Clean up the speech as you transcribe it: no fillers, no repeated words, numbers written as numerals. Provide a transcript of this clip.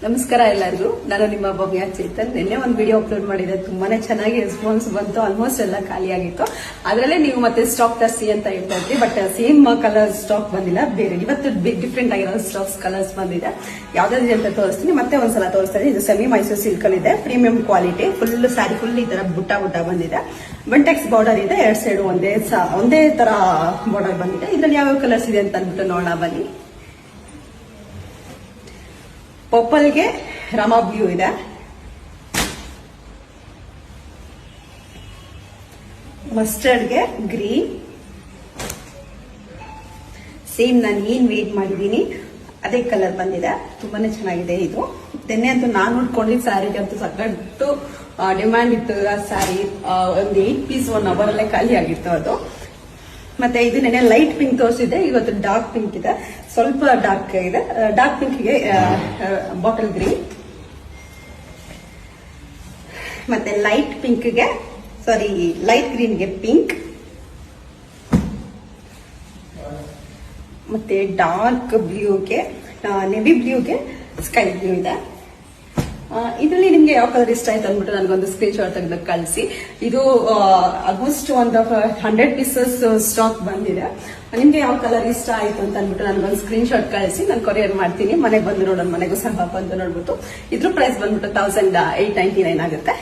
ನಮಸ್ಕಾರ ಎಲ್ಲರಿಗೂ. ನಾನು ನಿಮ್ಮ ಭವ್ಯ ಚೇತನ್. ನಿನ್ನೆ ಒಂದು ವಿಡಿಯೋ ಅಪ್ಲೋಡ್ ಮಾಡಿದೆ, ತುಂಬಾನೇ ಚೆನ್ನಾಗಿ ರೆಸ್ಪಾನ್ಸ್ ಬಂತು. ಆಲ್ಮೋಸ್ಟ್ ಎಲ್ಲ ಖಾಲಿ ಆಗಿತ್ತು. ಅದರಲ್ಲೇ ನೀವು ಮತ್ತೆ ಸ್ಟಾಕ್ ತರಿಸಿ ಅಂತ ಹೇಳ್ತಾ ಇದ್ರಿ, ಬಟ್ ಸೇಮ್ ಕಲರ್ ಸ್ಟಾಕ್ ಬಂದಿಲ್ಲ. ಬೇರೆ ಇವತ್ತು ಡಿಫ್ರೆಂಟ್ ಆಗಿರೋ ಸ್ಟಾಕ್ಸ್ ಕಲರ್ಸ್ ಬಂದಿದೆ. ಯಾವ್ದಾದ್ರು ಅಂತ ತೋರಿಸ್ತೀನಿ. ಮತ್ತೆ ಒಂದ್ಸಲ ತೋರಿಸ್ತಾ ಇದ್ದೀನಿ. ಇದು ಸೆಮಿ ಮೈಸೂರು ಸಿಲ್ಕ್ ಅಲ್ಲಿ ಇದೆ, premium quality. Full sari full ಈ ತರ ಬುಟ್ಟ ಬಂದಿದೆ. ಬಂಟೆಕ್ಸ್ ಬಾರ್ಡರ್ ಇದೆ, ಎರಡ್ ಸೈಡ್ ಒಂದೇ ತರ ಬಾರ್ಡರ್ ಬಂದಿದೆ. ಇದ್ರಲ್ಲಿ ಯಾವ್ಯಾವ ಕಲರ್ಸ್ ಇದೆ ಅಂತ ಅಂದ್ಬಿಟ್ಟು ನೋಡೋಣ ಬನ್ನಿ. ಪರ್ಪಲ್ಗೆ ರಾಮಾ ಬ್ಲೂ ಇದೆ, ಮಸ್ಟರ್ಡ್ಗೆ ಗ್ರೀನ್. ಸೇಮ್ ನಾನು ಏನ್ ವೇಟ್ ಮಾಡಿದೀನಿ ಅದೇ ಕಲರ್ ಬಂದಿದೆ. ತುಂಬಾನೇ ಚೆನ್ನಾಗಿದೆ ಇದು. ತೆನ್ನೆ ಅಂತೂ ನಾನು ಉಟ್ಕೊಂಡಿದ್ದ ಸ್ಯಾರಿಗೆ ಅಂತೂ ಸಕ್ಕಟ್ಟು ಡಿಮ್ಯಾಂಡ್ ಇತ್ತು. ಆ ಸ್ಯಾರಿ ಒಂದು 8 ಪೀಸ್ 1 ಅವರ್ ಅಲ್ಲೇ ಖಾಲಿ ಆಗಿತ್ತು ಅದು. ಮತ್ತೆ ಇದು ನೆನೆ ಲೈಟ್ ಪಿಂಕ್ ತೋರಿಸಿದೆ, ಇವತ್ತು ಡಾರ್ಕ್ ಪಿಂಕ್ ಇದೆ, ಸ್ವಲ್ಪ ಡಾರ್ಕ್ ಇದೆ. ಡಾರ್ಕ್ ಪಿಂಕ್ಗೆ ಬಾಟಲ್ ಗ್ರೀನ್, ಮತ್ತೆ ಲೈಟ್ ಪಿಂಕ್ಗೆ ಲೈಟ್ ಗ್ರೀನ್ಗೆ ಪಿಂಕ್, ಮತ್ತೆ ಡಾರ್ಕ್ ಬ್ಲೂಗೆ ನೆವಿ ಬ್ಲೂಗೆ ಸ್ಕೈ ಬ್ಲೂ ಇದೆ. ಇದರಲ್ಲಿ ನಿಮ್ಗೆ ಯಾವ ಕಲರ್ ಇಷ್ಟ ಆಯ್ತು ಅಂದ್ಬಿಟ್ಟು ನನಗೊಂದು ಸ್ಕ್ರೀನ್ ಶಾಟ್ ತೆಗೆದು ಕಳಿಸಿ. ಇದು ಆಲ್ಮೋಸ್ಟ್ ಒಂದು 100 ಪೀಸಸ್ ಸ್ಟಾಕ್ ಬಂದಿದೆ. ನಿಮ್ಗೆ ಯಾವ ಕಲರ್ ಇಷ್ಟ ಆಯ್ತು ಅಂತ ಅಂದ್ಬಿಟ್ಟು ನನಗೊಂದು ಸ್ಕ್ರೀನ್ ಶಾಟ್ ಕಳಿಸಿ, ನಾನು ಕೊರಿಯರ್ ಮಾಡ್ತೀನಿ. ಮನೆಗೆ ಬಂದು ನೋಡೋಣ, ಮನೆಗೂ ಸಹ ಬಂದು ನೋಡ್ಬಿಟ್ಟು. ಇದ್ರ ಪ್ರೈಸ್ ಬಂದ್ಬಿಟ್ಟು 1899 ಆಗುತ್ತೆ.